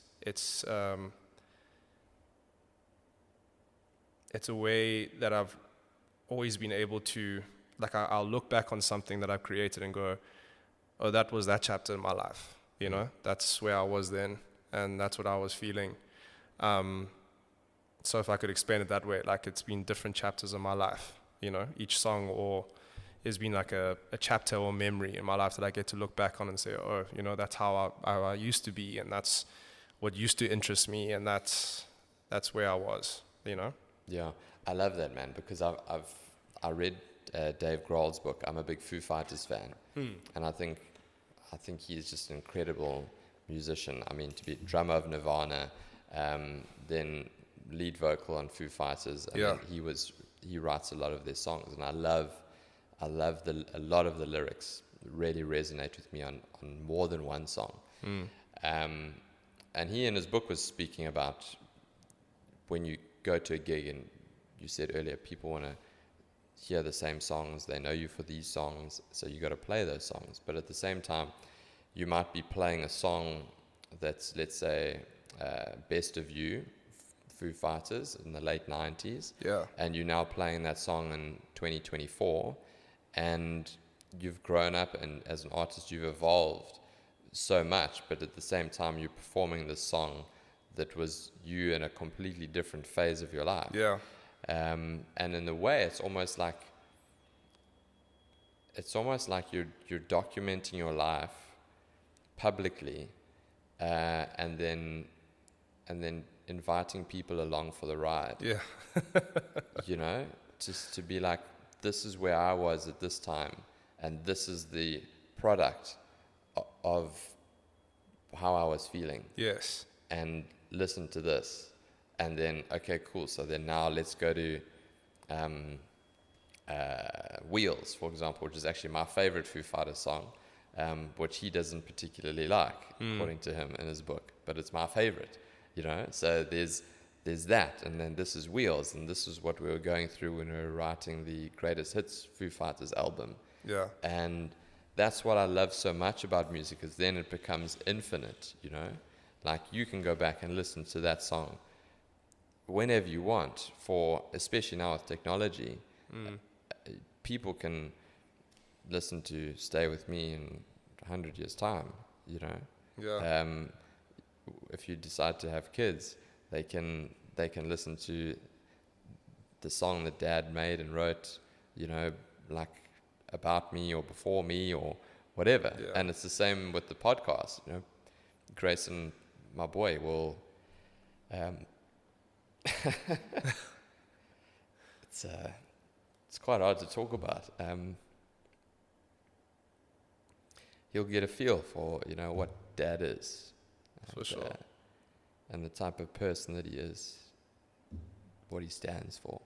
a way that I've always been able to, like, I'll look back on something that I've created and go, oh, that was that chapter in my life, you know, that's where I was then, and that's what I was feeling. So if I could explain it that way, like, it's been different chapters of my life, you know, each song has been like a chapter or memory in my life that I get to look back on and say, oh, you know, that's how I used to be, and that's what used to interest me, and that's where I was, you know. Yeah, I love that, man, because I read Dave Grohl's book. I'm a big Foo Fighters fan, and I think he is just an incredible musician. I mean, to be drummer of Nirvana, then lead vocal on Foo Fighters. I mean, he writes a lot of their songs, and I love a lot of the lyrics really resonate with me on more than one song. And he in his book was speaking about when you go to a gig, and you said earlier, people want to hear the same songs, they know you for these songs, so you got to play those songs. But at the same time, you might be playing a song that's, let's say, Best of You, Foo Fighters in the late 90s, and you're now playing that song in 2024, and you've grown up, and as an artist you've evolved so much, but at the same time you're performing this song that was you in a completely different phase of your life. And in a way, it's almost like you're documenting your life publicly, and then inviting people along for the ride. You know, just to be like, this is where I was at this time, and this is the product of how I was feeling. And listen to this. And then, okay, cool. So then now let's go to Wheels, for example, which is actually my favorite Foo Fighters song, which he doesn't particularly like, according to him in his book. But it's my favorite, you know. So there's that. And then this is Wheels. And this is what we were going through when we were writing the Greatest Hits Foo Fighters album. And that's what I love so much about music, is then it becomes infinite, you know. Like, you can go back and listen to that song whenever you want, especially now with technology. People can listen to Stay With Me in 100 years' time, you know. If you decide to have kids, they can listen to the song that Dad made and wrote, you know, like about me or before me or whatever. And it's the same with the podcast, you know. Grayson, my boy, will it's quite hard to talk about. He'll get a feel for, you know, what Dad is, for sure, and the type of person that he is, what he stands for,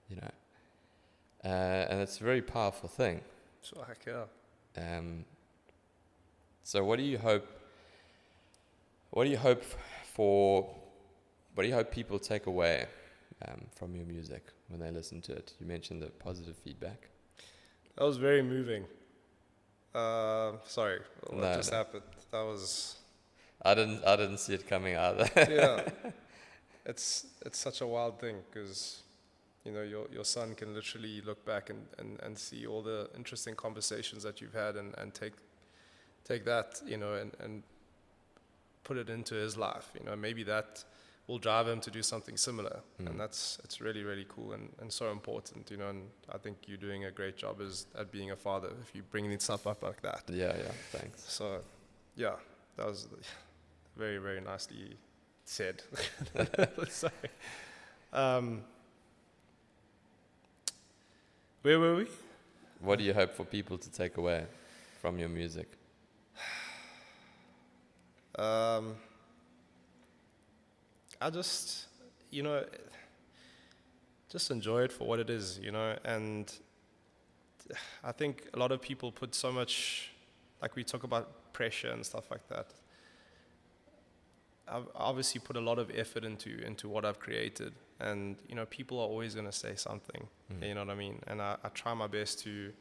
you know. And it's a very powerful thing. Sure, heck yeah. So what do you hope people take away from your music when they listen to it? You mentioned the positive feedback. That was very moving. Sorry, what just happened? That was... I didn't see it coming either. It's such a wild thing, because, you know, your son can literally look back and see all the interesting conversations that you've had, and take that, you know, and put it into his life. You know, maybe that will drive him to do something similar. And it's really, really cool and so important, you know. And I think you're doing a great job at being a father, if you bring stuff up like that. Yeah, thanks. So, yeah, that was very, very nicely said. Sorry. Where were we? What do you hope for people to take away from your music? I just, you know, just enjoy it for what it is, you know. And I think a lot of people put so much, like we talk about pressure and stuff like that. I've obviously put a lot of effort into what I've created, and, you know, people are always going to say something, you know what I mean? And I try my best to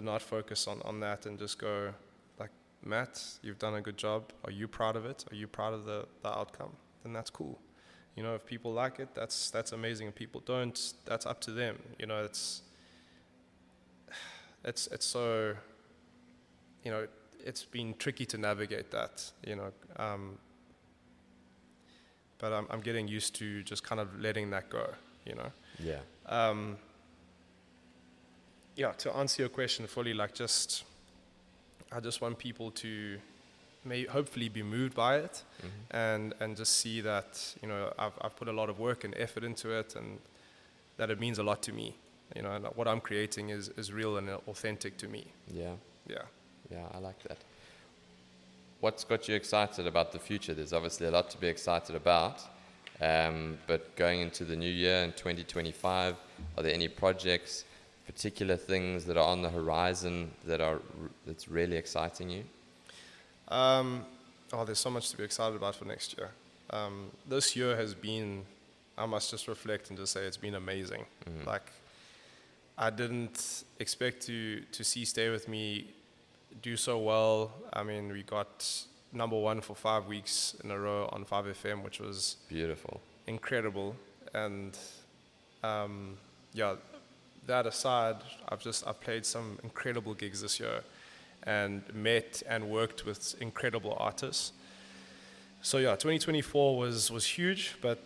not focus on that, and just go, like, Matt, you've done a good job. Are you proud of it? Are you proud of the outcome? Then that's cool. You know, if people like it, that's amazing. If people don't, that's up to them. You know, it's so, you know, it's been tricky to navigate that, you know. But I'm getting used to just kind of letting that go, you know. To answer your question fully, like, I just want people to hopefully be moved by it, and just see that, you know, I've put a lot of work and effort into it, and that it means a lot to me, you know, and what I'm creating is real and authentic to me. Yeah, I like that. what's got you excited about the future? There's obviously a lot to be excited about. But going into the new year in 2025, are there any projects, particular things that are on the horizon that's really exciting you? There's so much to be excited about for next year. This year has been, I must just reflect and just say it's been amazing. Like, I didn't expect to see Stay With Me do so well. I mean, we got number one for 5 weeks in a row on 5FM, which was beautiful, incredible. And that aside, I've played some incredible gigs this year and met and worked with incredible artists. So 2024 was huge, but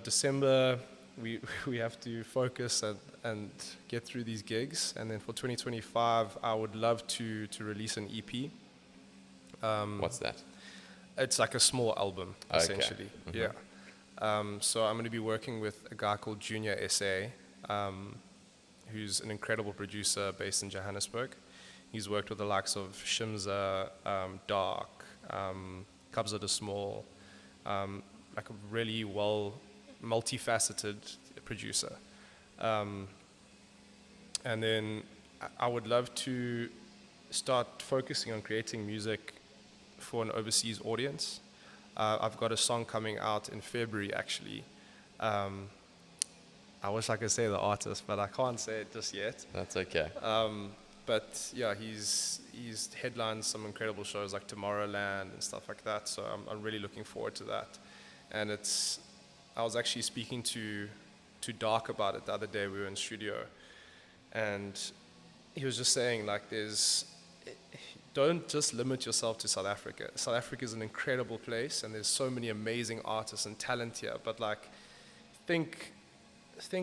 December we have to focus and get through these gigs, and then for 2025 I would love to release an EP. What's that? It's like a small album, essentially. Okay. Yeah. So I'm going to be working with a guy called Junior SA, who's an incredible producer based in Johannesburg. He's worked with the likes of Shimza, Dark, Kabza de Small, like a really multifaceted producer. And then I would love to start focusing on creating music for an overseas audience. I've got a song coming out in February, actually. I wish I could say the artist, but I can't say it just yet. That's okay. But yeah, he's headlined some incredible shows like Tomorrowland and stuff like that. So I'm really looking forward to that. And I was actually speaking to Dark about it the other day. We were in studio, and he was just saying, like, don't just limit yourself to South Africa. South Africa is an incredible place, and there's so many amazing artists and talent here. But like, think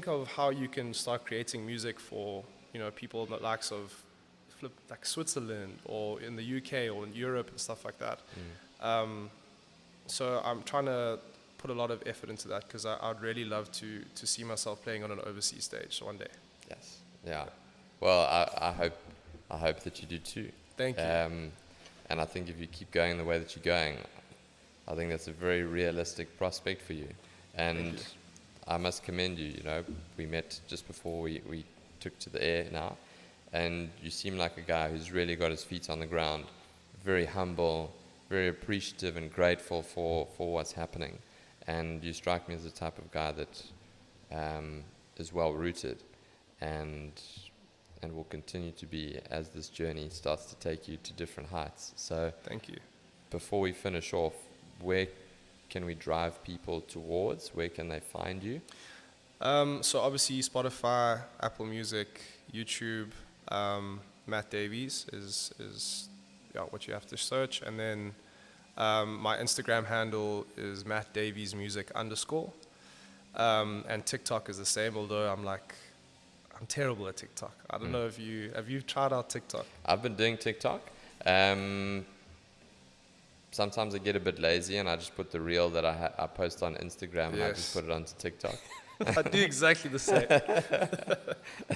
of how you can start creating music for people in the likes of like Switzerland or in the UK or in Europe and stuff like that. So I'm trying to put a lot of effort into that, because I'd really love to see myself playing on an overseas stage one day. Yes. Yeah. Well, I hope that you do too. Thank you. And I think if you keep going the way that you're going, I think that's a very realistic prospect for you. And I must commend you. We met just before we took to the air now, and you seem like a guy who's really got his feet on the ground, very humble, very appreciative and grateful for what's happening. And you strike me as the type of guy that is well rooted and will continue to be as this journey starts to take you to different heights. So thank you. Before we finish off, where can we drive people towards? Where can they find you? So obviously Spotify, Apple Music, YouTube, Matt Davies is what you have to search. And then my Instagram handle is Matt Davies Music _. And TikTok is the same, although I'm terrible at TikTok. I don't know if have you tried out TikTok? I've been doing TikTok. Sometimes I get a bit lazy and I just put the reel that I post on Instagram and I just put it onto TikTok. I do exactly the same.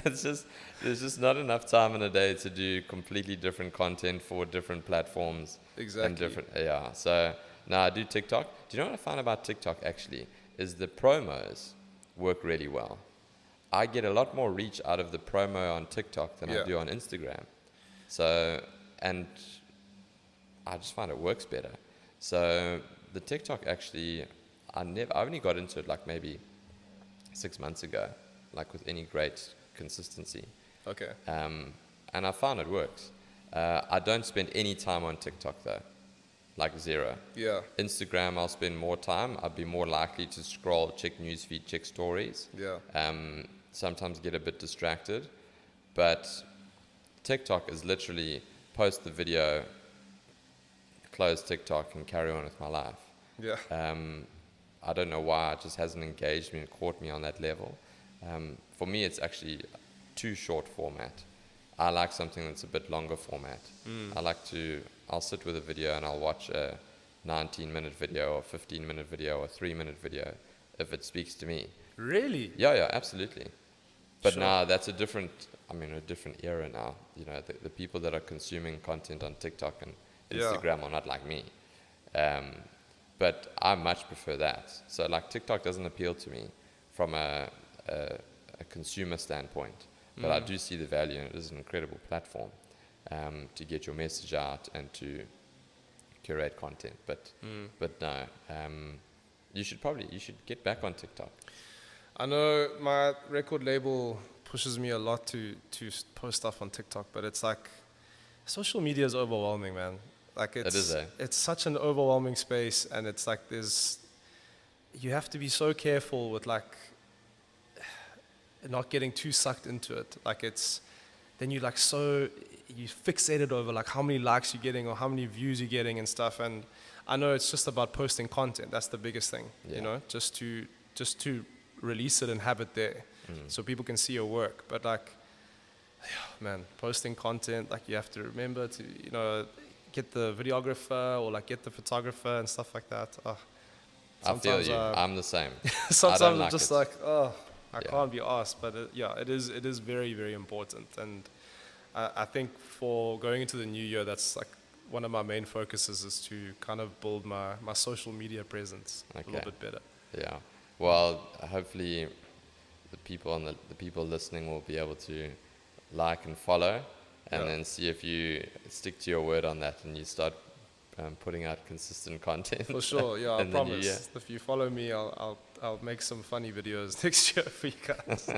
There's just not enough time in a day to do completely different content for different platforms. Exactly. And so now I do TikTok. Do you know what I find about TikTok actually? Is the promos work really well. I get a lot more reach out of the promo on TikTok than I do on Instagram. So, and I just find it works better. So the TikTok actually, I only got into it like maybe 6 months ago, like with any great consistency. Okay. And I found it works. I don't spend any time on TikTok though, like zero. Yeah. Instagram, I'll spend more time. I'd be more likely to scroll, check newsfeed, check stories. Yeah. Sometimes get a bit distracted, but TikTok is literally post the video, close TikTok, and carry on with my life. Yeah. I don't know why, it just hasn't engaged me and caught me on that level. For me, it's actually too short format. I like something that's a bit longer format. I'll sit with a video and I'll watch a 19-minute video or 15-minute video or 3-minute video if it speaks to me. Really? Yeah, absolutely. But Sure. now that's a different era now. The people that are consuming content on TikTok, and Instagram are not like me. But I much prefer that. So like TikTok doesn't appeal to me from a consumer standpoint, but I do see the value, and it is an incredible platform to get your message out and to curate content. But no, you should get back on TikTok. I know my record label pushes me a lot to post stuff on TikTok, but it's like social media is overwhelming, man. Like it's such an overwhelming space, and it's like you have to be so careful with like not getting too sucked into it. Like then you fixated over like how many likes you're getting or how many views you're getting and stuff. And I know it's just about posting content. That's the biggest thing, you know, just to release it and have it there so people can see your work. But like, man, posting content, like you have to remember to, you know, get the videographer or like get the photographer and stuff like that. I feel you. I'm the same. Sometimes I'm just like, I can't be asked. But it is very, very important. And I think for going into the new year, that's like one of my main focuses is to kind of build my social media presence a little bit better. Yeah. Well, hopefully the people listening will be able to like and follow, and then see if you stick to your word on that and you start putting out consistent content. For sure, yeah, I promise. If you follow me, I'll make some funny videos next year for you guys.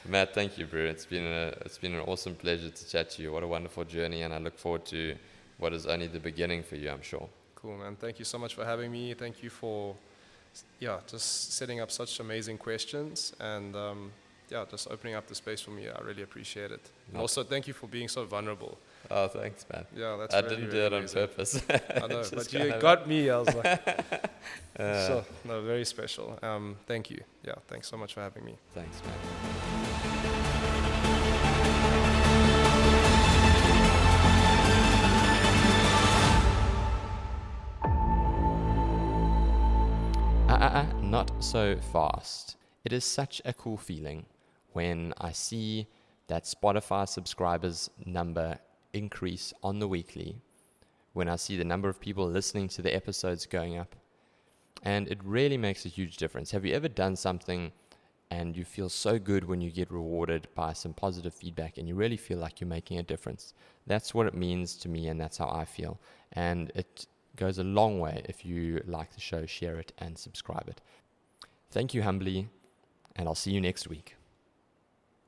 Matt, thank you, bro. It's been an awesome pleasure to chat to you. What a wonderful journey, and I look forward to what is only the beginning for you, I'm sure. Cool, man. Thank you so much for having me. Thank you for just setting up such amazing questions, and just opening up the space for me. I really appreciate it. And also, thank you for being so vulnerable. Oh, thanks, man. Yeah, that's I really, didn't really do it amazing. on purpose. I know, but you got me. I was like, so, no, very special. Thank you. Yeah, thanks so much for having me. Thanks, man. Not so fast. It is such a cool feeling when I see that Spotify subscribers number increase on the weekly, when I see the number of people listening to the episodes going up, and it really makes a huge difference. Have you ever done something and you feel so good when you get rewarded by some positive feedback and you really feel like you're making a difference? That's what it means to me, and that's how I feel. And it goes a long way if you like the show, share it and subscribe it. Thank you humbly, and I'll see you next week.